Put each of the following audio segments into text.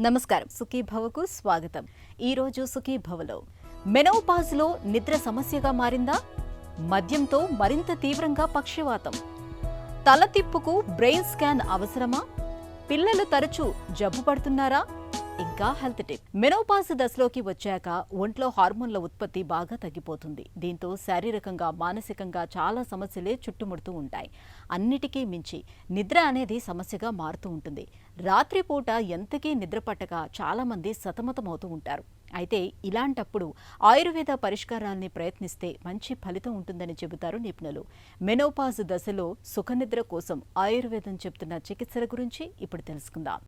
నమస్కారం. సుఖీ భవకు స్వాగతం. ఈ రోజు సుఖీ భవలో మెనోపాజ్ లో నిద్ర సమస్యగా మారిందా? మద్యంతో మరింత తీవ్రంగా పక్షవాతం. తలతిప్పుకు బ్రెయిన్ స్కాన్ అవసరమా? పిల్లలు తరచూ జబ్బు పడుతున్నారా? ఇంకా హెల్త్ టిప్. మెనోపాజ్ దశలోకి వచ్చాక ఒంట్లో హార్మోన్ల ఉత్పత్తి బాగా తగ్గిపోతుంది. దీంతో శారీరకంగా మానసికంగా చాలా సమస్యలే చుట్టుముడుతూ ఉంటాయి. అన్నిటికీ మించి నిద్ర అనేది సమస్యగా మారుతూ ఉంటుంది. రాత్రిపూట ఎంతకీ నిద్ర పట్టక చాలా మంది సతమతమవుతూ ఉంటారు. అయితే ఇలాంటప్పుడు ఆయుర్వేద పరిష్కారాల్ని ప్రయత్నిస్తే మంచి ఫలితం ఉంటుందని చెబుతారు నిపుణులు. మెనోపాజ్ దశలో సుఖనిద్ర కోసం ఆయుర్వేదం చెబుతున్న చికిత్సల గురించి ఇప్పుడు తెలుసుకుందాం.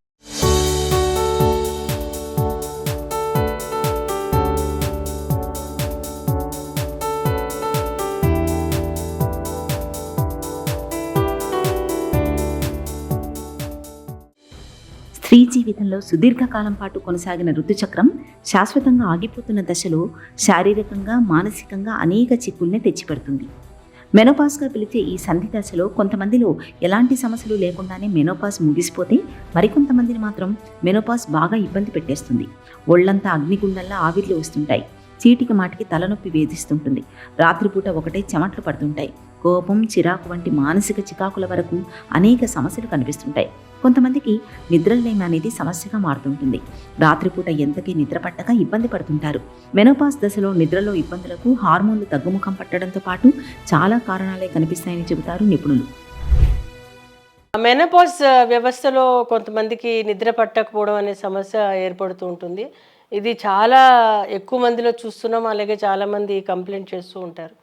స్త్రీ జీవితంలో సుదీర్ఘకాలం పాటు కొనసాగిన ఋతుచక్రం శాశ్వతంగా ఆగిపోతున్న దశలో శారీరకంగా మానసికంగా అనేక చిక్కుల్ని తెచ్చిపెడుతుంది. మెనోపాజ్గా పిలిచే ఈ సంధి దశలో కొంతమందిలో ఎలాంటి సమస్యలు లేకుండానే మెనోపాజ్ ముగిసిపోతే మరికొంతమందిని మాత్రం మెనోపాజ్ బాగా ఇబ్బంది పెట్టేస్తుంది. ఒళ్లంతా అగ్నిగుండంలా ఆవిర్లు వస్తుంటాయి. చీటికి మాటికి తలనొప్పి వేధిస్తుంటుంది. రాత్రిపూట ఒకటే చెమట్లు పడుతుంటాయి. కోపం, చిరాకు వంటి మానసిక చికాకుల వరకు అనేక సమస్యలు కనిపిస్తుంటాయి. కొంతమందికి నిద్రలేమి అనేది సమస్యగా మారుతుంటుంది. రాత్రిపూట ఎంతకీ నిద్ర పట్టక ఇబ్బంది పడుతుంటారు. మెనోపాజ్ దశలో నిద్రలో ఇబ్బందులకు హార్మోన్లు తగ్గుముఖం పట్టడంతో పాటు చాలా కారణాలే కనిపిస్తాయని చెబుతారు నిపుణులు. మెనోపాజ్ వ్యవస్థలో కొంతమందికి నిద్ర పట్టకపోవడం అనే సమస్య ఏర్పడుతూ ఉంటుంది. ఇది చాలా ఎక్కువ మందిలో చూస్తున్నాం. అలాగే చాలామంది కంప్లైంట్ చేస్తూ ఉంటారు.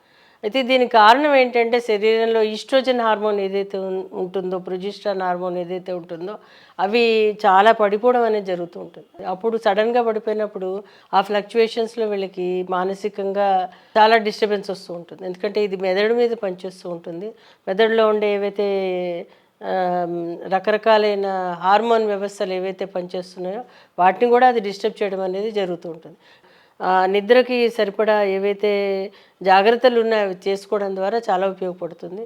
అయితే దీనికి కారణం ఏంటంటే శరీరంలో ఈస్ట్రోజన్ హార్మోన్ ఏదైతే ఉంటుందో, ప్రొజెస్ట్రాన్ హార్మోన్ ఏదైతే ఉంటుందో అవి చాలా పడిపోవడం అనేది జరుగుతూ ఉంటుంది. అప్పుడు సడన్గా పడిపోయినప్పుడు ఆ ఫ్లక్చువేషన్స్లో వీళ్ళకి మానసికంగా చాలా డిస్టర్బెన్స్ వస్తూ ఉంటుంది. ఎందుకంటే ఇది మెదడు మీద పనిచేస్తూ ఉంటుంది. మెదడులో ఉండే ఏవైతే రకరకాలైన హార్మోన్ వ్యవస్థలు ఏవైతే పనిచేస్తున్నాయో వాటిని కూడా అది డిస్టర్బ్ చేయడం అనేది జరుగుతూ ఉంటుంది. నిద్రకి సరిపడా ఏవైతే జాగ్రత్తలు ఉన్నాయో అవి చేసుకోవడం ద్వారా చాలా ఉపయోగపడుతుంది.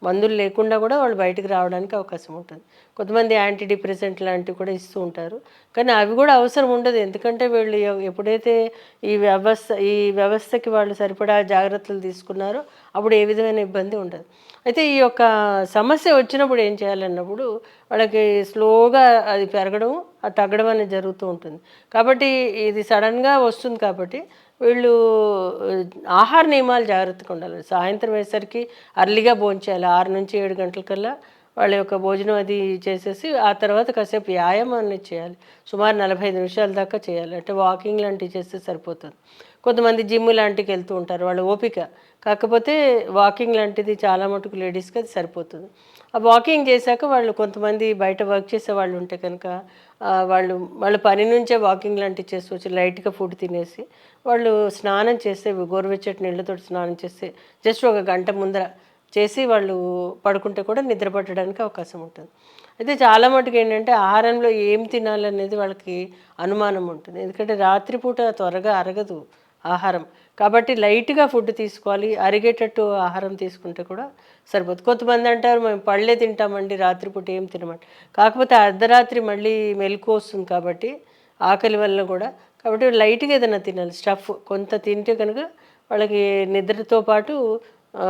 మందులు లేకుండా కూడా వాళ్ళు బయటకు రావడానికి అవకాశం ఉంటుంది. కొంతమంది యాంటీ డిప్రెసెంట్ లాంటివి కూడా ఇస్తూ ఉంటారు. కానీ అవి కూడా అవసరం ఉండదు. ఎందుకంటే వీళ్ళు ఎప్పుడైతే ఈ వ్యవస్థకి వాళ్ళు సరిపడా జాగ్రత్తలు తీసుకున్నారో అప్పుడు ఏ విధమైన ఇబ్బంది ఉండదు. అయితే ఈ యొక్క సమస్య వచ్చినప్పుడు ఏం చేయాలన్నప్పుడు వాళ్ళకి స్లోగా అది పెరగడం, అది తగ్గడం అనేది జరుగుతూ ఉంటుంది. కాబట్టి ఇది సడన్గా వస్తుంది కాబట్టి వీళ్ళు ఆహార నియమాలు జాగ్రత్తగా ఉండాలి. సాయంత్రం వేసరికి అర్లీగా భోంచేయాలి. 6 నుంచి 7 గంటలకల్లా వాళ్ళ యొక్క భోజనం అది చేసేసి ఆ తర్వాత కాసేపు వ్యాయామం అనేది చేయాలి. సుమారు 45 నిమిషాల దాకా చేయాలి. అంటే వాకింగ్ లాంటివి చేస్తే సరిపోతుంది. కొంతమంది జిమ్ లాంటికి వెళ్తూ ఉంటారు, వాళ్ళ ఓపిక. కాకపోతే వాకింగ్ లాంటిది చాలా మటుకు లేడీస్కి అది సరిపోతుంది. ఆ వాకింగ్ చేశాక వాళ్ళు కొంతమంది బయట వర్క్ చేసే వాళ్ళు ఉంటే కనుక వాళ్ళ పని నుంచే వాకింగ్ లాంటివి చేసుకోవచ్చు. లైట్గా ఫుడ్ తినేసి వాళ్ళు స్నానం చేస్తే, గోరువెచ్చటి నీళ్ళతో స్నానం చేస్తే జస్ట్ ఒక గంట ముందర చేసి వాళ్ళు పడుకుంటే కూడా నిద్ర పట్టడానికి అవకాశం ఉంటుంది. అయితే చాలా మటుకు ఏంటంటే ఆహారంలో ఏం తినాలనేది వాళ్ళకి అనుమానం ఉంటుంది. ఎందుకంటే రాత్రిపూట త్వరగా అరగదు ఆహారం. కాబట్టి లైట్గా ఫుడ్ తీసుకోవాలి. అరిగేటట్టు ఆహారం తీసుకుంటే కూడా సరిపోతుంది. కొంతమంది అంటారు మేము పళ్ళే తింటామండి, రాత్రిపూట ఏం తినమండి. కాకపోతే అర్ధరాత్రి మళ్ళీ మెలకువ వస్తుంది కాబట్టి ఆకలి వల్ల కూడా. కాబట్టి లైట్గా ఏదైనా తినాలి. స్టఫ్ కొంత తింటే కనుక వాళ్ళకి నిద్రతో పాటు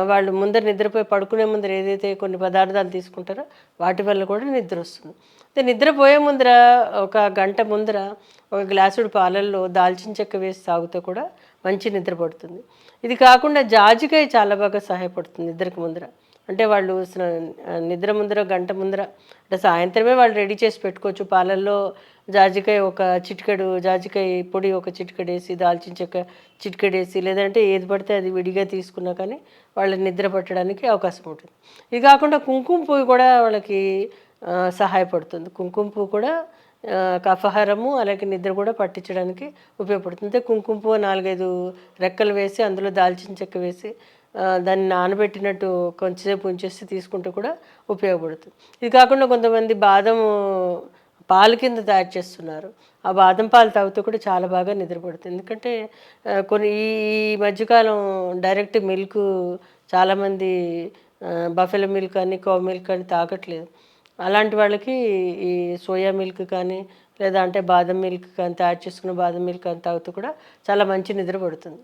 వాళ్ళు ముందర నిద్రపోయి పడుకునే ముందర ఏదైతే కొన్ని పదార్థాలు తీసుకుంటారో వాటి వల్ల కూడా నిద్ర వస్తుంది. అయితే నిద్రపోయే ముందర ఒక గంట ముందర ఒక గ్లాసుడు పాలల్లో దాల్చిన చెక్క వేసి తాగితే కూడా మంచి నిద్ర పడుతుంది. ఇది కాకుండా జాజికాయ చాలా బాగా సహాయపడుతుంది నిద్రకు ముందర. అంటే వాళ్ళు నిద్ర ముందర గంట ముందర అంటే సాయంత్రమే వాళ్ళు రెడీ చేసి పెట్టుకోవచ్చు. పాలల్లో జాజికాయ ఒక చిటికెడు, జాజికాయ పొడి ఒక చిటికెడేసి, దాల్చిన చెక్క చిటికెడేసి, లేదంటే ఏది పడితే అది విడిగా తీసుకున్నా కానీ వాళ్ళని నిద్ర పట్టడానికి అవకాశం ఉంటుంది. ఇది కాకుండా కుంకుమ పువ్వు కూడా వాళ్ళకి సహాయపడుతుంది. కుంకుమ పువ్వు కూడా కఫహారము అలాగే నిద్ర కూడా పట్టించడానికి ఉపయోగపడుతుంది. అంటే కుంకుమ పువ్వు 4-5 రెక్కలు వేసి అందులో దాల్చిన చెక్క వేసి దాన్ని నానబెట్టినట్టు కొంచెంసేపు ఉంచేసి తీసుకుంటే కూడా ఉపయోగపడుతుంది. ఇది కాకుండా కొంతమంది బాదం పాలు కింద తయారు చేస్తున్నారు. ఆ బాదం పాలు తాగితే కూడా చాలా బాగా నిద్రపడుతుంది. ఎందుకంటే ఈ మధ్యకాలం డైరెక్ట్ మిల్క్ చాలామంది బఫెలో మిల్క్ అని, కౌ మిల్క్ అని తాగట్లేదు. అలాంటి వాళ్ళకి ఈ సోయా మిల్క్ కానీ లేదా అంటే బాదం మిల్క్ కానీ తయారు చేసుకున్న బాదం మిల్క్ కానీ తాగుతూ కూడా చాలా మంచి నిద్ర పడుతుంది.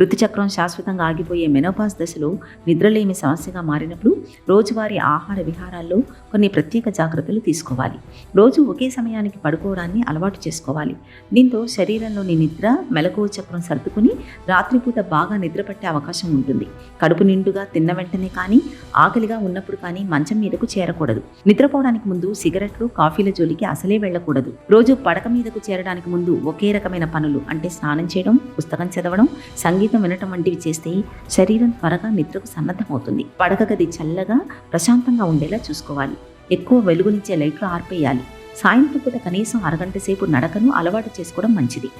ఋతుచక్రం శాశ్వతంగా ఆగిపోయే మెనోపాజ్ దశలో నిద్రలేమి సమస్యగా మారినప్పుడు రోజువారీ ఆహార విహారాల్లో కొన్ని ప్రత్యేక జాగ్రత్తలు తీసుకోవాలి. రోజు ఒకే సమయానికి పడుకోవడాన్ని అలవాటు చేసుకోవాలి. దీంతో శరీరంలోని నిద్ర మెలకువ చక్రం సర్దుకుని రాత్రిపూట బాగా నిద్ర పట్టే అవకాశం ఉంటుంది. కడుపు నిండుగా తిన్న వెంటనే కానీ ఆకలిగా ఉన్నప్పుడు కానీ మంచం మీదకు చేరకూడదు. నిద్రపోవడానికి ముందు సిగరెట్లు కాఫీల జోలికి అసలే వెళ్ళకూడదు. రోజు పడక మీదకు చేరడానికి ముందు ఒకే రకమైన పనులు అంటే స్నానం చేయడం, పుస్తకం చదవడం, సంగీతం వినటం వంటివి చేస్తే శరీరం త్వరగా నిద్రకు సన్నద్ధమవుతుంది. పడక గది చల్లగా ప్రశాంతంగా ఉండేలా చూసుకోవాలి. ఎక్కువ వెలుగునిచ్చే లైట్లు ఆర్పేయాలి. సాయంత్రం పూట కనీసం అరగంట సేపు నడకను అలవాటు చేసుకోవడం మంచిది.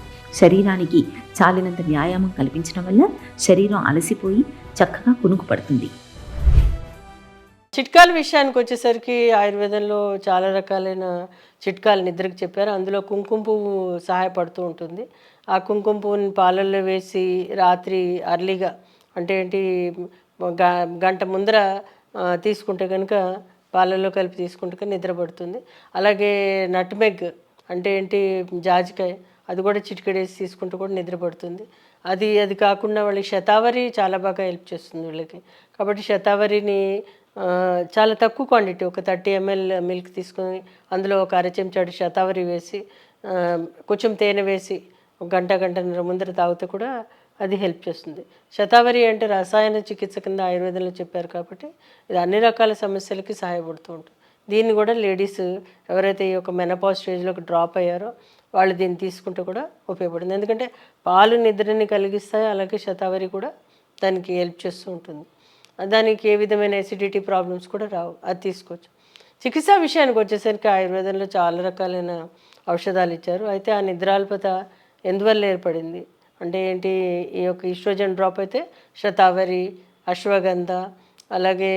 శరీరానికి చాలినంత వ్యాయామం కల్పించడం వల్ల శరీరం అలసిపోయి చక్కగా కునుకు పడుతుంది. చిట్కాల విషయానికి వచ్చేసరికి ఆయుర్వేదంలో చాలా రకాలైన చిట్కాలు నిద్రకు చెప్పారు. అందులో కుంకుమ పువ్వు సహాయపడుతూ ఉంటుంది. ఆ కుంకుమ పువ్వుని పాలల్లో వేసి రాత్రి అర్లీగా అంటే ఏంటి గంట ముందర తీసుకుంటే కనుక పాలల్లో కలిపి తీసుకుంటే నిద్ర పడుతుంది. అలాగే నట్మెగ్ అంటే ఏంటి జాజికాయ, అది కూడా చిటికెడేసి తీసుకుంటూ కూడా నిద్ర పడుతుంది. అది కాకుండా వాళ్ళకి శతావరి చాలా బాగా హెల్ప్ చేస్తుంది వీళ్ళకి. కాబట్టి శతావరిని చాలా తక్కువ క్వాంటిటీ, ఒక 30 ml మిల్క్ తీసుకొని అందులో ఒక అర చెంచాడు శతావరి వేసి కొంచెం తేనె వేసి ఒక గంటన్నర ముందర తాగితే కూడా అది హెల్ప్ చేస్తుంది. శతావరి అంటే రసాయన చికిత్స కింద ఆయుర్వేదంలో చెప్పారు కాబట్టి ఇది అన్ని రకాల సమస్యలకి సహాయపడుతూ ఉంటుంది. దీన్ని కూడా లేడీస్ ఎవరైతే ఈ యొక్క మెనోపాజ్ స్టేజ్లోకి డ్రాప్ అయ్యారో వాళ్ళు దీన్ని తీసుకుంటే కూడా ఉపయోగపడుతుంది. ఎందుకంటే పాలు నిద్రని కలిగిస్తాయి, అలాగే శతావరి కూడా దానికి హెల్ప్ చేస్తూ ఉంటుంది. దానికి ఏ విధమైన ఎసిడిటీ ప్రాబ్లమ్స్ కూడా రావు, అది తీసుకోవచ్చు. చికిత్సా విషయానికి వచ్చేసరికి ఆయుర్వేదంలో చాలా రకాలైన ఔషధాలు ఇచ్చారు. అయితే ఆ నిద్రాల్పత ఎందువల్ల ఏర్పడింది అంటే ఏంటి, ఈ యొక్క ఈస్ట్రోజన్ డ్రాప్ అయితే శతావరి, అశ్వగంధ, అలాగే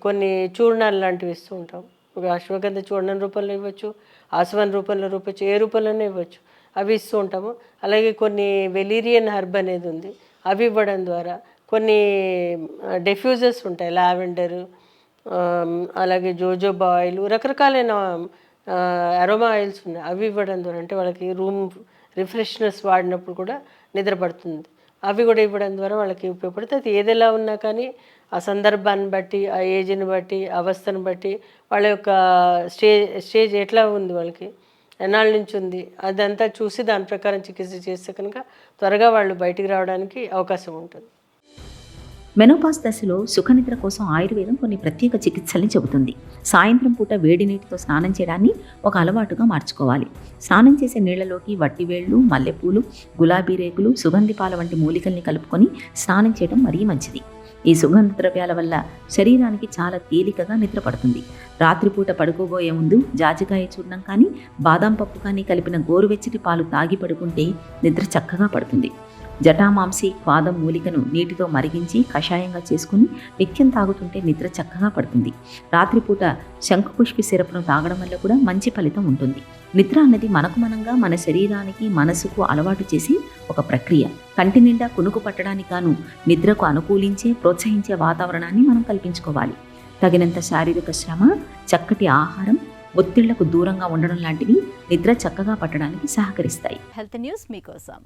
కొన్ని చూర్ణాలు లాంటివి ఇస్తూ ఉంటాం. ఒక అశ్వగంధ చూర్ణం రూపంలో ఇవ్వచ్చు, ఆసవన్ రూపంలో ఇవ్వచ్చు, ఏ రూపంలోనే ఇవ్వచ్చు, అవి ఇస్తూ ఉంటాము. అలాగే కొన్ని వెలీరియన్ హర్బ్ అనేది ఉంది, అవి ఇవ్వడం ద్వారా కొన్ని డెఫ్యూజర్స్ ఉంటాయి, లావెండర్, అలాగే జోజోబా ఆయిల్, రకరకాలైన అరోమా ఆయిల్స్ ఉన్నాయి, అవి ఇవ్వడం ద్వారా అంటే వాళ్ళకి రూమ్ రిఫ్రెష్నెస్ వాడినప్పుడు కూడా నిద్ర పడుతుంది. అవి కూడా ఇవ్వడం ద్వారా వాళ్ళకి ఉపయోగపడుతుంది. అది ఏదెలా ఉన్నా కానీ ఆ సందర్భాన్ని బట్టి, ఆ ఏజ్ని బట్టి, అవస్థను బట్టి, వాళ్ళ యొక్క స్టేజ్ ఎట్లా ఉంది, వాళ్ళకి ఎన్నాళ్ళ నుంచి ఉంది, అదంతా చూసి దాని ప్రకారం చికిత్స చేస్తే కనుక త్వరగా వాళ్ళు బయటికి రావడానికి అవకాశం ఉంటుంది. మెనోపాజ్ దశలో సుఖనిద్ర కోసం ఆయుర్వేదం కొన్ని ప్రత్యేక చికిత్సల్ని చెబుతుంది. సాయంత్రం పూట వేడి నీటితో స్నానం చేయడాన్ని ఒక అలవాటుగా మార్చుకోవాలి. స్నానం చేసే నీళ్లలోకి వట్టివేళ్లు, మల్లెపూలు, గులాబీ రేకులు, సుగంధి పాల వంటి మూలికల్ని కలుపుకొని స్నానం చేయడం మరీ మంచిది. ఈ సుగంధ ద్రవ్యాల వల్ల శరీరానికి చాలా తేలికగా నిద్ర పడుతుంది. రాత్రిపూట పడుకోబోయే ముందు జాజికాయ చూర్ణం కానీ బాదాం పప్పు కానీ కలిపిన గోరువెచ్చటి పాలు తాగి పడుకుంటే నిద్ర చక్కగా పడుతుంది. జటామాంసి పాదం మూలికను నీటితో మరిగించి కషాయంగా చేసుకుని నిత్యం తాగుతుంటే నిద్ర చక్కగా పడుతుంది. రాత్రిపూట శంఖపుష్పి సిరప్ను తాగడం వల్ల కూడా మంచి ఫలితం ఉంటుంది. నిద్ర అన్నది మనకు మనంగా మన శరీరానికి మనసుకు అలవాటు చేసి ఒక ప్రక్రియ. కంటి నిండా కునుకు పట్టడానికి గాను నిద్రకు అనుకూలించే ప్రోత్సహించే వాతావరణాన్ని మనం కల్పించుకోవాలి. తగినంత శారీరక శ్రమ, చక్కటి ఆహారం, ఒత్తిళ్లకు దూరంగా ఉండడం లాంటివి నిద్ర చక్కగా పట్టడానికి సహకరిస్తాయి. హెల్త్ న్యూస్ మీకోసం.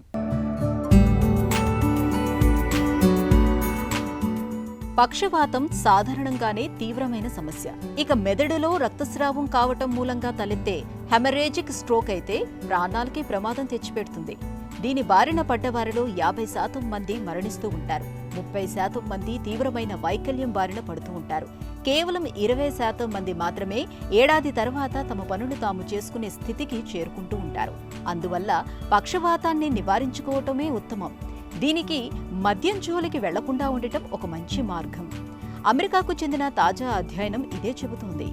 పక్షవాతం సాధారణంగానే తీవ్రమైన సమస్య. ఇక మెదడులో రక్తస్రావం కావటం మూలంగా తలెత్తే హెమరేజిక్ స్ట్రోక్ అయితే ప్రాణాలకి ప్రమాదం తెచ్చిపెడుతుంది. దీని బారిన పడ్డవారిలో 50% మంది మరణిస్తూ ఉంటారు. 30% మంది తీవ్రమైన వైకల్యం బారిన పడుతూ ఉంటారు. కేవలం 20% మంది మాత్రమే ఏడాది తర్వాత తమ పనులు తాము చేసుకునే స్థితికి చేరుకుంటూ ఉంటారు. అందువల్ల పక్షవాతాన్ని నివారించుకోవటమే ఉత్తమం. దీనికి మద్యం జోలికి వెళ్లకుండా ఉండటం ఒక మంచి మార్గం. అమెరికాకు చెందిన తాజా అధ్యయనం ఇదే చెబుతోంది.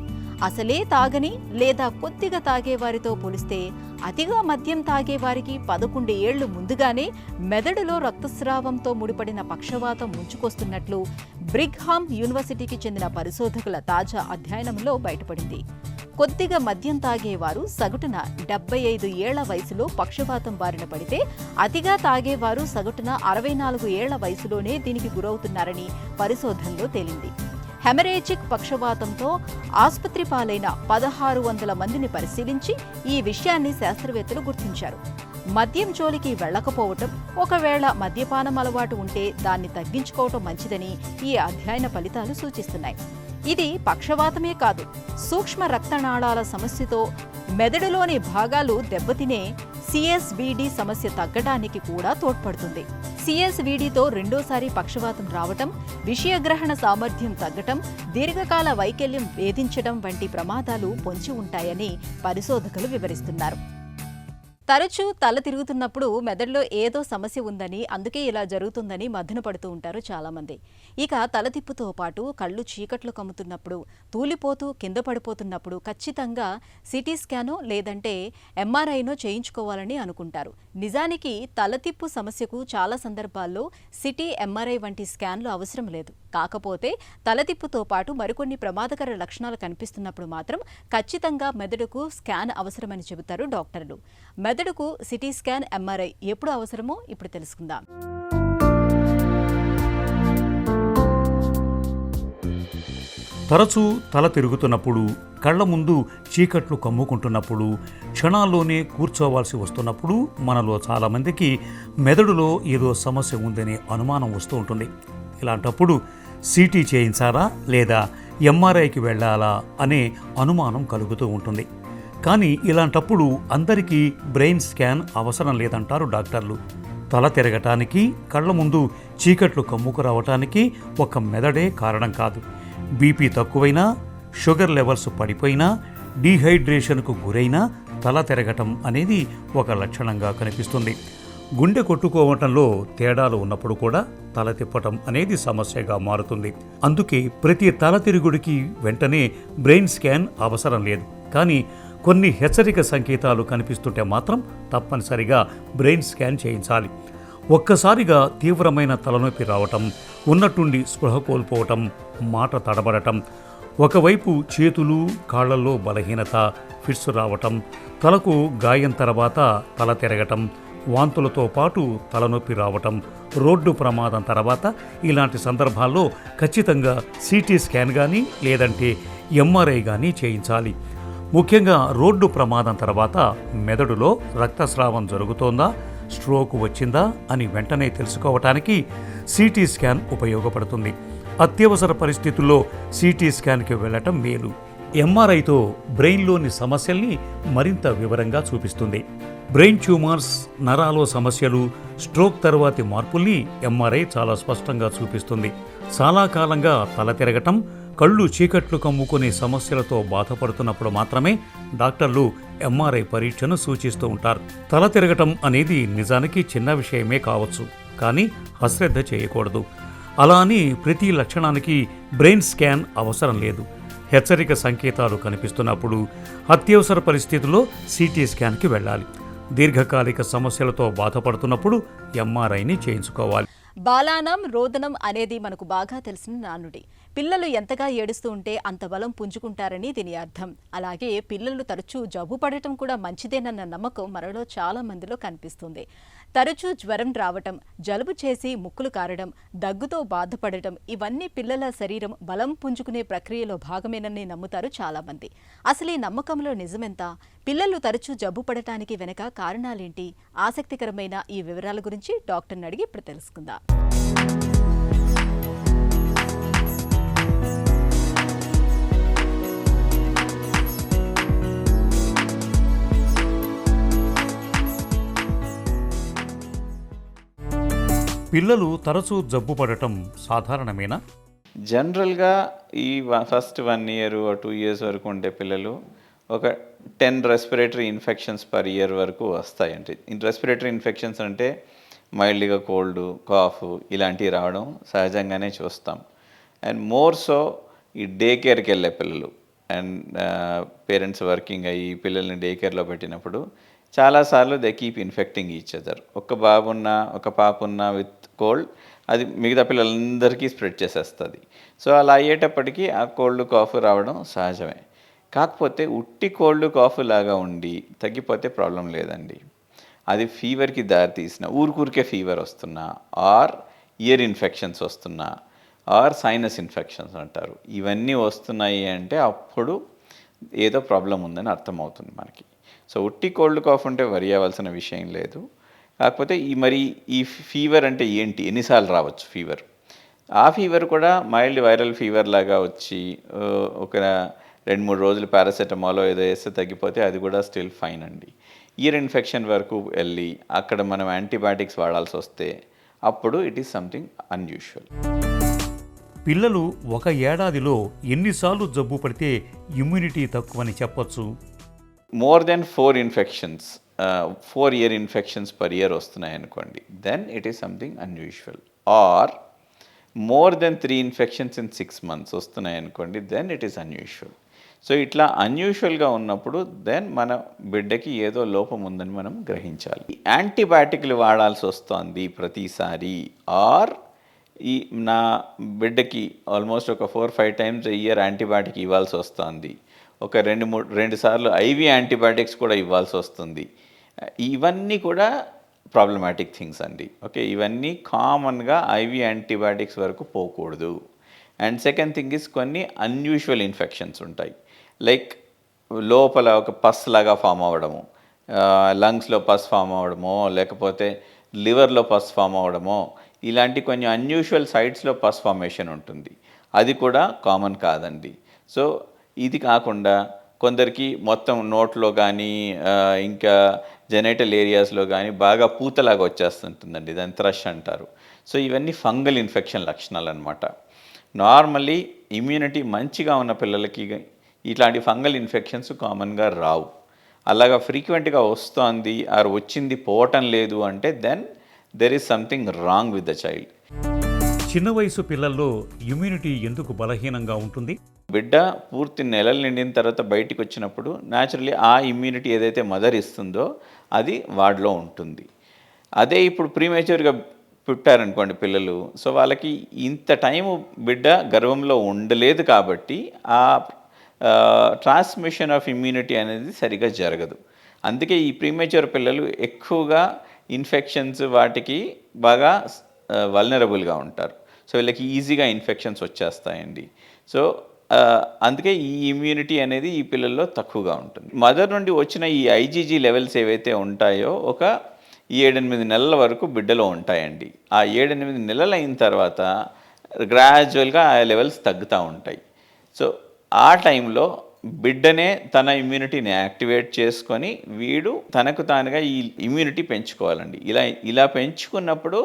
అసలే తాగని లేదా కొద్దిగా తాగేవారితో పోలిస్తే అతిగా మద్యం తాగేవారికి 11 ఏళ్లు ముందుగానే మెదడులో రక్తస్రావంతో ముడిపడిన పక్షవాతం ముంచుకొస్తున్నట్లు బ్రిగ్హామ్ యూనివర్సిటీకి చెందిన పరిశోధకుల తాజా అధ్యయనంలో బయటపడింది. కొద్దిగా మద్యం తాగేవారు సగటున 75 ఏళ్ల వయసులో పక్షవాతం బారిన పడితే, అతిగా తాగేవారు సగటున 64 ఏళ్ల వయసులోనే దీనికి గురవుతున్నారని పరిశోధనలో తేలింది. హెమరేజిక్ పక్షవాతంతో ఆసుపత్రి పాలైన 1600 మందిని పరిశీలించి ఈ విషయాన్ని శాస్త్రవేత్తలు గుర్తించారు. మద్యం జోలికి వెళ్లకపోవటం, ఒకవేళ మద్యపానం అలవాటు ఉంటే దాన్ని తగ్గించుకోవటం మంచిదని ఈ అధ్యయన ఫలితాలు సూచిస్తున్నాయి. ఇది పక్షవాతమే కాదు, సూక్ష్మ రక్తనాళాల సమస్యతో మెదడులోని భాగాలు దెబ్బతినే సిఎస్విడి సమస్య తగ్గడానికి కూడా తోడ్పడుతుంది. సిఎస్విడితో రెండోసారి పక్షవాతం రావటం, విషయగ్రహణ సామర్థ్యం తగ్గటం, దీర్ఘకాల వైకల్యం వేధించడం వంటి ప్రమాదాలు పొంచి ఉంటాయని పరిశోధకులు వివరిస్తున్నారు. తరచూ తల తిరుగుతున్నప్పుడు మెదడులో ఏదో సమస్య ఉందని, అందుకే ఇలా జరుగుతుందని మదన పడుతూ ఉంటారు చాలామంది. ఇక తల తిప్పుతో పాటు కళ్ళు చీకట్లు కమ్ముతున్నప్పుడు, తూలిపోతూ కింద పడిపోతున్నప్పుడు ఖచ్చితంగా సిటీ స్కానో లేదంటే ఎంఆర్ఐనో చేయించుకోవాలని అనుకుంటారు. నిజానికి తలతిప్పు సమస్యకు చాలా సందర్భాల్లో సిటీ, ఎంఆర్ఐ వంటి స్కాన్లు అవసరం లేదు. కాకపోతే తలతిప్పుతో పాటు మరికొన్ని ప్రమాదకర లక్షణాలు కనిపిస్తున్నప్పుడు మాత్రం ఖచ్చితంగా మెదడుకు స్కాన్ అవసరమని చెబుతారు డాక్టర్లు. మెదడుకు సిటీ స్కాన్, ఎంఆర్ఐ ఎప్పుడు అవసరమో ఇప్పుడు తెలుసుకుందాం. తరచూ తల తిరుగుతున్నప్పుడు, కళ్ల ముందు చీకట్లు కమ్ముకుంటున్నప్పుడు, క్షణాల్లోనే కూర్చోవాల్సి వస్తున్నప్పుడు మనలో చాలామందికి మెదడులో ఏదో సమస్య ఉందనే అనుమానం వస్తూ ఉంటుంది. ఇలాంటప్పుడు సిటీ చేయించాలా లేదా ఎంఆర్ఐకి వెళ్ళాలా అనే అనుమానం కలుగుతూ ఉంటుంది. కానీ ఇలాంటప్పుడు అందరికీ బ్రెయిన్ స్కాన్ అవసరం లేదంటారు డాక్టర్లు. తల తిరగటానికి, కళ్ల ముందు చీకట్లు కమ్ముకు రావటానికి ఒక మెదడే కారణం కాదు. బీపీ తక్కువైనా, షుగర్ లెవెల్స్ పడిపోయినా, డీహైడ్రేషన్కు గురైనా తల తిరగటం అనేది ఒక లక్షణంగా కనిపిస్తుంది. గుండె కొట్టుకోవటంలో తేడాలు ఉన్నప్పుడు కూడా తల తిప్పటం అనేది సమస్యగా మారుతుంది. అందుకే ప్రతి తల తిరుగుడికి వెంటనే బ్రెయిన్ స్కాన్ అవసరం లేదు. కానీ కొన్ని హెచ్చరిక సంకేతాలు కనిపిస్తుంటే మాత్రం తప్పనిసరిగా బ్రెయిన్ స్కాన్ చేయించాలి. ఒక్కసారిగా తీవ్రమైన తలనొప్పి రావటం, ఉన్నట్టుండి స్పృహ కోల్పోవటం, మాట తడబడటం, ఒకవైపు చేతులు కాళ్లలో బలహీనత, ఫిట్స్ రావటం, తలకు గాయం తర్వాత తల తిరగటం, వాంతులతో పాటు తలనొప్పి రావటం, రోడ్డు ప్రమాదం తర్వాత ఇలాంటి సందర్భాల్లో ఖచ్చితంగా సిటీ స్కాన్ కానీ లేదంటే ఎంఆర్ఐ కానీ చేయించాలి. ముఖ్యంగా రోడ్డు ప్రమాదం తర్వాత మెదడులో రక్తస్రావం జరుగుతోందా, స్ట్రోక్ వచ్చిందా అని వెంటనే తెలుసుకోవటానికి సిటీ స్కాన్ ఉపయోగపడుతుంది. అత్యవసర పరిస్థితుల్లో సిటీ స్కాన్కి వెళ్ళటం మేలు. ఎంఆర్ఐతో బ్రెయిన్లోని సమస్యల్ని మరింత వివరంగా చూపిస్తుంది. బ్రెయిన్ ట్యూమర్స్, నరాలో సమస్యలు, స్ట్రోక్ తర్వాతి మార్పుల్ని ఎంఆర్ఐ చాలా స్పష్టంగా చూపిస్తుంది. చాలా కాలంగా తల తిరగటం, కళ్ళు చీకట్లు కమ్ముకునే సమస్యలతో బాధపడుతున్నప్పుడు మాత్రమే డాక్టర్లు ఎంఆర్ఐ పరీక్షను సూచిస్తూ ఉంటారు. తల తిరగటం అనేది నిజానికి చిన్న విషయమే కావచ్చు, కానీ అశ్రద్ధ చేయకూడదు. అలా అని ప్రతి లక్షణానికి బ్రెయిన్ స్కాన్ అవసరం లేదు. హెచ్చరిక సంకేతాలు కనిపిస్తున్నప్పుడు, అత్యవసర పరిస్థితుల్లో సిటీ స్కాన్కి వెళ్ళాలి. దీర్ఘకాలిక సమస్యలతో బాధపడుతున్నప్పుడు ఎంఆర్ఐని చేయించుకోవాలి. బాలానం రోదనం అనేది మనకు బాగా తెలిసిన నానుడి. పిల్లలు ఎంతగా ఏడుస్తూ ఉంటే అంత బలం పుంజుకుంటారని దీని అర్థం. అలాగే పిల్లలు తరచూ జబ్బు పడటం కూడా మంచిదేనన్న నమ్మకం మనలో చాలా మందిలో కనిపిస్తుంది. తరచూ జ్వరం రావటం, జలుబు చేసి ముక్కులు కారడం, దగ్గుతో బాధపడటం, ఇవన్నీ పిల్లల శరీరం బలం పుంజుకునే ప్రక్రియలో భాగమేనని నమ్ముతారు చాలామంది. అసలు ఈ నమ్మకంలో నిజమెంత? పిల్లలు తరచూ జబ్బు పడటానికి వెనక కారణాలేంటి? ఆసక్తికరమైన ఈ వివరాల గురించి డాక్టర్ని అడిగి ఇప్పుడు తెలుసుకుందాం. పిల్లలు తరచూ జబ్బు పడటం సాధారణమేనా? జనరల్గా ఈ ఫస్ట్ 1 year or 2 years వరకు ఉండే పిల్లలు ఒక 10 రెస్పిరేటరీ ఇన్ఫెక్షన్స్ పర్ ఇయర్ వరకు వస్తాయండి. రెస్పిరేటరీ ఇన్ఫెక్షన్స్ అంటే మైల్డ్గా కోల్డ్, కాఫ్ ఇలాంటివి రావడం సహజంగానే చూస్తాం. అండ్ మోర్ సో ఈ డే కేర్కి వెళ్ళే పిల్లలు అండ్ పేరెంట్స్ వర్కింగ్ అయ్యి పిల్లల్ని డే కేర్లో పెట్టినప్పుడు చాలాసార్లు they keep infecting each other. ఒక బాబు ఉన్నా ఒక పాప ఉన్నా విత్ కోల్డ్ అది మిగతా పిల్లలందరికీ స్ప్రెడ్ చేసేస్తుంది. సో అలా అయ్యేటప్పటికీ ఆ కోల్డ్ కాఫ్ రావడం సహజమే. కాకపోతే ఉట్టి కోల్డ్ కాఫ్ లాగా ఉండి తగ్గిపోతే ప్రాబ్లం లేదండి. అది ఫీవర్కి దారి తీసిన ఊరికే ఫీవర్ వస్తున్నా, ఆర్ ఇయర్ ఇన్ఫెక్షన్స్ వస్తున్నా, ఆర్ సైనస్ ఇన్ఫెక్షన్స్ అంటారు. ఇవన్నీ వస్తున్నాయి అంటే అప్పుడు ఏదో ప్రాబ్లం ఉందని అర్థమవుతుంది మనకి. సో ఉట్టి కోల్డ్ కాఫ్ ఉంటే వరి అవ్వాల్సిన విషయం లేదు. కాకపోతే ఈ ఫీవర్ అంటే ఏంటి, ఎన్నిసార్లు రావచ్చు ఫీవర్? ఆ ఫీవర్ కూడా మైల్డ్ వైరల్ ఫీవర్ లాగా వచ్చి ఒక 2-3 రోజులు పారాసెటమాలో ఏదో వేస్తే తగ్గిపోతే అది కూడా స్టిల్ ఫైన్ అండి. ఇయర్ ఇన్ఫెక్షన్ వరకు వెళ్ళి అక్కడ మనం యాంటీబయాటిక్స్ వాడాల్సి వస్తే అప్పుడు ఇట్ ఈస్ సంథింగ్ అన్యూజువల్. పిల్లలు ఒక ఏడాదిలో ఎన్నిసార్లు జబ్బు పడితే ఇమ్యూనిటీ తక్కువని చెప్పొచ్చు? More than 4 infections 4 year infections per year వస్తున్నాయి అనుకోండి, then it is something unusual. Or more than 3 infections in 6 months వస్తున్నాయి అనుకోండి, then it is unusual. So ఇట్లా అన్యూజువల్గా ఉన్నప్పుడు దెన్ మన బిడ్డకి ఏదో లోపం ఉందని మనం గ్రహించాలి. యాంటీబయాటిక్లు వాడాల్సి వస్తుంది ప్రతిసారి, ఆర్ నా బిడ్డకి ఆల్మోస్ట్ ఒక 4-5 times ఇయర్ యాంటీబయాటిక్ ఇవ్వాల్సి వస్తుంది, ఒక 2 సార్లు ఐవి యాంటీబయాటిక్స్ కూడా ఇవ్వాల్సి వస్తుంది. ఇవన్నీ కూడా ప్రాబ్లమాటిక్ థింగ్స్ అండి. ఓకే, ఇవన్నీ కామన్గా ఐవి యాంటీబయాటిక్స్ వరకు పోకూడదు. అండ్ సెకండ్ థింగ్ ఇస్ కొన్ని అన్యూజువల్ ఇన్ఫెక్షన్స్ ఉంటాయి. లైక్ లోపల ఒక పస్ లాగా ఫామ్ అవ్వడము, లంగ్స్లో పస్ ఫామ్ అవ్వడమో, లేకపోతే లివర్లో పస్ ఫామ్ అవ్వడమో, ఇలాంటి కొన్ని అన్యూజువల్ సైట్స్లో పస్ ఫార్మేషన్ ఉంటుంది. అది కూడా కామన్ కాదండి. సో ఇది కాకుండా కొందరికి మొత్తం నోట్లో కానీ ఇంకా జెనైటల్ ఏరియాస్లో కానీ బాగా పూతలాగా వచ్చేస్తుంటుందండి, దాన్ని థ్రష్ అంటారు. సో ఇవన్నీ ఫంగల్ ఇన్ఫెక్షన్ లక్షణాలు అనమాట. నార్మల్లీ ఇమ్యూనిటీ మంచిగా ఉన్న పిల్లలకి ఇట్లాంటి ఫంగల్ ఇన్ఫెక్షన్స్ కామన్గా రావు. అలాగా ఫ్రీక్వెంట్గా వస్తుంది ఆర్ వచ్చింది పోవటం లేదు అంటే then there is something wrong with the child. చిన్న వయసు పిల్లల్లో ఇమ్యూనిటీ ఎందుకు బలహీనంగా ఉంటుంది? బిడ్డ పూర్తి నెలలు నిండిన తర్వాత బయటికి వచ్చినప్పుడు న్యాచురల్లీ ఆ ఇమ్యూనిటీ ఏదైతే మదర్ ఇస్తుందో అది వాడిలో ఉంటుంది. అదే ఇప్పుడు ప్రీమేచ్యూర్గా పుట్టారనుకోండి పిల్లలు, సో వాళ్ళకి ఇంత టైము బిడ్డ గర్భంలో ఉండలేదు కాబట్టి ఆ ట్రాన్స్మిషన్ ఆఫ్ ఇమ్యూనిటీ అనేది సరిగా జరగదు. అందుకే ఈ ప్రీమేచ్యూర్ పిల్లలు ఎక్కువగా ఇన్ఫెక్షన్స్ వాటికి బాగా వల్నరబుల్గా ఉంటారు. సో వీళ్ళకి ఈజీగా ఇన్ఫెక్షన్స్ వచ్చేస్తాయండి. సో అందుకే ఈ ఇమ్యూనిటీ అనేది ఈ పిల్లల్లో తక్కువగా ఉంటుంది. మదర్ నుండి వచ్చిన ఈ ఐజీజీ లెవెల్స్ ఏవైతే ఉంటాయో ఒక 7-8 నెలల వరకు బిడ్డలో ఉంటాయండి. ఆ 7-8 నెలలు అయిన తర్వాత గ్రాడ్యువల్గా ఆ లెవెల్స్ తగ్గుతూ ఉంటాయి. సో ఆ టైంలో బిడ్డనే తన ఇమ్యూనిటీని యాక్టివేట్ చేసుకొని వీడు తనకు తానుగా ఈ ఇమ్యూనిటీ పెంచుకోవాలండి. ఇలా పెంచుకున్నప్పుడు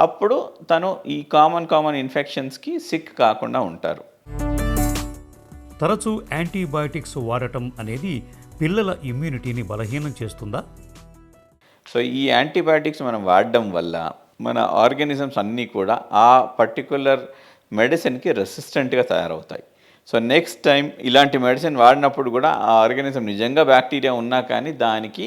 అప్పుడు తను ఈ కామన్ ఇన్ఫెక్షన్స్కి సిక్ కాకుండా ఉంటారు. తరచూ యాంటీబయాటిక్స్ వాడటం అనేది పిల్లల ఇమ్యూనిటీని బలహీనం చేస్తుందా? సో ఈ యాంటీబయాటిక్స్ మనం వాడడం వల్ల మన ఆర్గానిజమ్స్ అన్నీ కూడా ఆ పర్టికులర్ మెడిసిన్కి రెసిస్టెంట్గా తయారవుతాయి. సో నెక్స్ట్ టైం ఇలాంటి మెడిసిన్ వాడినప్పుడు కూడా ఆ ఆర్గానిజం నిజంగా బ్యాక్టీరియా ఉన్నా కానీ దానికి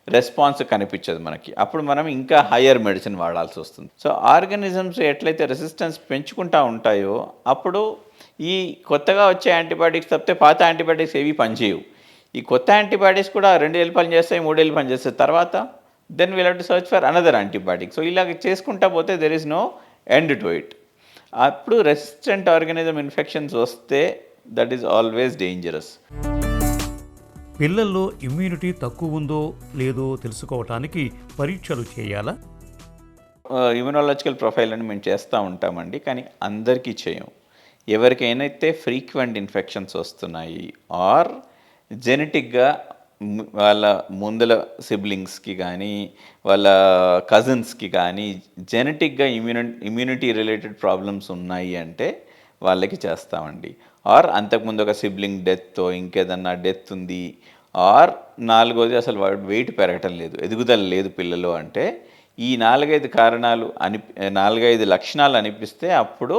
రెస్పాన్స్ కనిపించదు మనకి. అప్పుడు మనం ఇంకా హయ్యర్ మెడిసిన్ వాడాల్సి వస్తుంది. సో ఆర్గానిజమ్స్ ఎట్లయితే రెసిస్టెన్స్ పెంచుకుంటూ ఉంటాయో అప్పుడు ఈ కొత్తగా వచ్చే యాంటీబయాటిక్స్ తప్పితే పాత యాంటీబయాటిక్స్ ఏవి పనిచేయవు. ఈ కొత్త యాంటీబయాటిక్స్ కూడా 2 ఏళ్ళు పనిచేస్తాయి, 3 ఏళ్ళు పనిచేస్తాయి. తర్వాత then we'll have to search for another antibiotic. So ఇలాగ చేసుకుంటా పోతే there is no end to it. అప్పుడు రెసిస్టెంట్ ఆర్గానిజం ఇన్ఫెక్షన్స్ వస్తే దట్ ఈస్ ఆల్వేస్ డేంజరస్. పిల్లల్లో ఇమ్యూనిటీ తక్కువ ఉందో లేదో తెలుసుకోవటానికి పరీక్షలు చేయాలా? ఇమ్యునాలజికల్ ప్రొఫైల్ అని మేము చేస్తూ ఉంటామండి, కానీ అందరికీ చేయము. ఎవరికైతే ఫ్రీక్వెంట్ ఇన్ఫెక్షన్స్ వస్తున్నాయి ఆర్ జెనెటిక్గా వాళ్ళ ముందల సిబ్లింగ్స్కి కానీ వాళ్ళ కజిన్స్కి కానీ జెనెటిక్గా ఇమ్యూనిటీ రిలేటెడ్ ప్రాబ్లమ్స్ ఉన్నాయి అంటే వాళ్ళకి చేస్తామండి. ఆర్ అంతకుముందు ఒక సిబ్లింగ్ డెత్ ఇంకేదన్నా డెత్ ఉంది, ఆర్ 4వది అసలు వాడు వెయిట్ పెరగటం లేదు, ఎదుగుదల లేదు పిల్లలు అంటే ఈ 4-5 కారణాలు 4-5 లక్షణాలు అనిపిస్తే అప్పుడు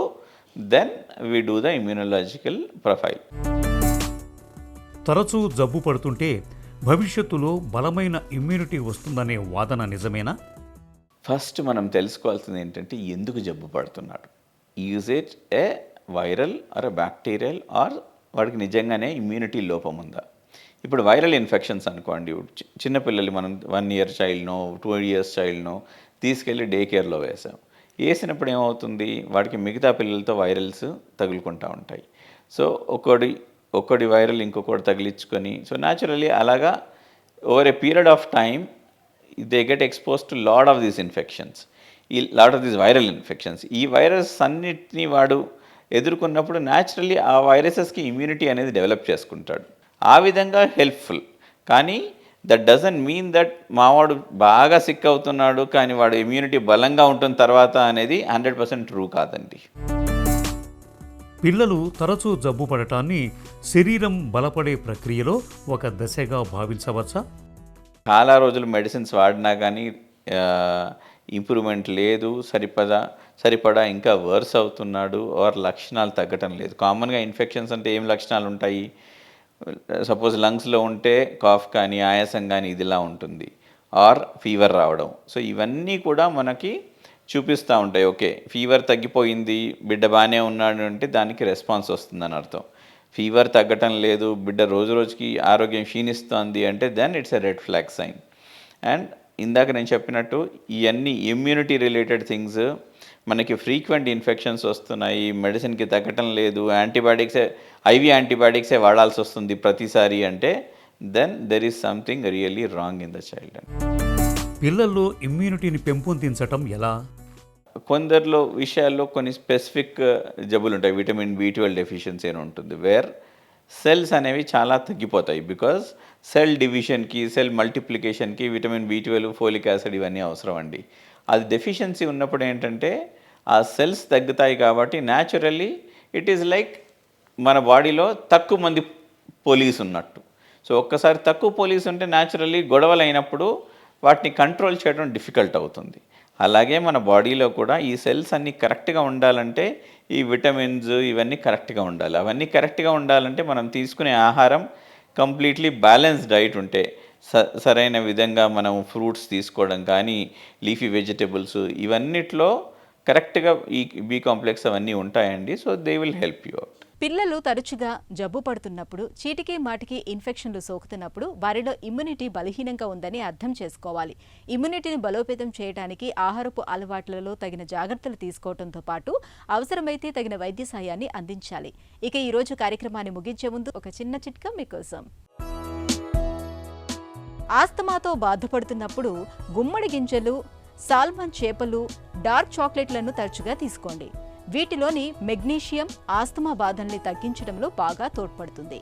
then we do the immunological profile. తరచూ జబ్బు పడుతుంటే భవిష్యత్తులో బలమైన ఇమ్యూనిటీ వస్తుందనే వాదన నిజమేనా? ఫస్ట్ మనం తెలుసుకోవాల్సింది ఏంటంటే ఎందుకు జబ్బు పడుతున్నాడు. Is it a viral or a bacterial or వాడికి నిజంగానే ఇమ్యూనిటీ లోపం ఉందా? ఇప్పుడు వైరల్ ఇన్ఫెక్షన్స్ అనుకోండి, చిన్నపిల్లలు మనం 1 year చైల్డ్నో 2 years చైల్డ్నో తీసుకెళ్ళి డే కేర్లో వేసాం. వేసినప్పుడు ఏమవుతుంది, వాడికి మిగతా పిల్లలతో వైరల్స్ తగులుకుంటూ ఉంటాయి. సో ఒకటి వైరల్ ఇంకొకటి తగిలించుకొని, సో న్యాచురలీ అలాగా over a period of time they get expose to lot of these infections, lot of these viral infections. ఈ వైరస్ అన్నిటినీ వాడు ఎదుర్కొన్నప్పుడు న్యాచురల్లీ ఆ వైరసెస్కి ఇమ్యూనిటీ అనేది డెవలప్ చేసుకుంటాడు. ఆ విధంగా హెల్ప్ఫుల్. కానీ దట్ డజంట్ మీన్ దట్ మావాడు బాగా సిక్ అవుతున్నాడు కానీ వాడు ఇమ్యూనిటీ బలంగా ఉంటుంది తర్వాత అనేది 100% ట్రూ కాదండి. పిల్లలు తరచూ జబ్బు పడటాన్ని శరీరం బలపడే ప్రక్రియలో ఒక దశగా భావించవచ్చా? చాలా రోజులు మెడిసిన్స్ వాడినా కానీ ఇంప్రూవ్మెంట్ లేదు, సరిపడా ఇంకా వర్స్ అవుతున్నాడు, ఆర్ లక్షణాలు తగ్గటం లేదు. కామన్గా ఇన్ఫెక్షన్స్ అంటే ఏం లక్షణాలు ఉంటాయి? సపోజ్ లంగ్స్లో ఉంటే కాఫ్ కానీ ఆయాసం కానీ ఇదిలా ఉంటుంది, ఆర్ ఫీవర్ రావడం. సో ఇవన్నీ కూడా మనకి చూపిస్తూ ఉంటాయి. ఓకే, ఫీవర్ తగ్గిపోయింది, బిడ్డ బాగానే ఉన్నాడు అంటే దానికి రెస్పాన్స్ వస్తుందని అర్థం. ఫీవర్ తగ్గటం లేదు, బిడ్డ రోజు రోజుకి ఆరోగ్యం క్షీణిస్తోంది అంటే then it's a red flag sign. And ఇందాక నేను చెప్పినట్టు ఇవన్నీ ఇమ్యూనిటీ రిలేటెడ్ థింగ్స్, మనకి ఫ్రీక్వెంట్ ఇన్ఫెక్షన్స్ వస్తున్నాయి, మెడిసిన్కి తగ్గటం లేదు, ఐవి యాంటీబయాటిక్సే వాడాల్సి వస్తుంది ప్రతిసారి అంటే then there is something really wrong in the child. పిల్లల్లో ఇమ్యూనిటీని పెంపొందించటం ఎలా? కొందరిలో విషయాల్లో కొన్ని స్పెసిఫిక్ జబ్బులు ఉంటాయి. విటమిన్ B12 డెఫిషియన్సీ అని ఉంటుంది, వేర్ సెల్స్ అనేవి చాలా తగ్గిపోతాయి. బికాజ్ సెల్ డివిజన్కి, సెల్ మల్టిప్లికేషన్కి విటమిన్ B12, ఫోలిక్ యాసిడ్ ఇవన్నీ అవసరం అండి. అది డెఫిషియన్సీ ఉన్నప్పుడు ఏంటంటే ఆ సెల్స్ తగ్గుతాయి కాబట్టి న్యాచురల్లీ ఇట్ ఈస్ లైక్ మన బాడీలో తక్కువ మంది పోలీస్ ఉన్నట్టు. సో ఒక్కసారి తక్కువ పోలీస్ ఉంటే న్యాచురల్లీ గొడవలు అయినప్పుడు వాటిని కంట్రోల్ చేయడం డిఫికల్ట్ అవుతుంది. అలాగే మన బాడీలో కూడా ఈ సెల్స్ అన్నీ కరెక్ట్గా ఉండాలంటే ఈ విటమిన్స్ ఇవన్నీ కరెక్ట్గా ఉండాలి. అవన్నీ కరెక్ట్గా ఉండాలంటే మనం తీసుకునే ఆహారం కంప్లీట్లీ బ్యాలెన్స్డ్ డైట్ ఉంటే, సరైన విధంగా మనం ఫ్రూట్స్ తీసుకోవడం కానీ, లీఫీ వెజిటబుల్స్ ఇవన్నిట్లో కరెక్ట్గా ఈ బి కాంప్లెక్స్ అవన్నీ ఉంటాయండి. So they will help you out. పిల్లలు తరచుగా జబ్బు పడుతున్నప్పుడు, చీటికి మాటికి ఇన్ఫెక్షన్లు సోకుతున్నప్పుడు వారిలో ఇమ్యూనిటీ బలహీనంగా ఉందని అర్థం చేసుకోవాలి. ఇమ్యూనిటీని బలోపేతం చేయడానికి ఆహారపు అలవాట్లలో తగిన జాగ్రత్తలు తీసుకోవడంతో పాటు అవసరమైతే తగిన వైద్య సాయాన్ని అందించాలి. ఇక ఈరోజు కార్యక్రమాన్ని ముగించే ముందు ఒక చిన్న చిట్కా మీకోసం. ఆస్తమాతో బాధపడుతున్నప్పుడు గుమ్మడి గింజలు, సాల్మన్ చేపలు, డార్క్ చాక్లెట్లను తరచుగా తీసుకోండి. వీటిలోని మెగ్నీషియం ఆస్తమా బాధల్ని తగ్గించడంలో బాగా తోడ్పడుతుంది.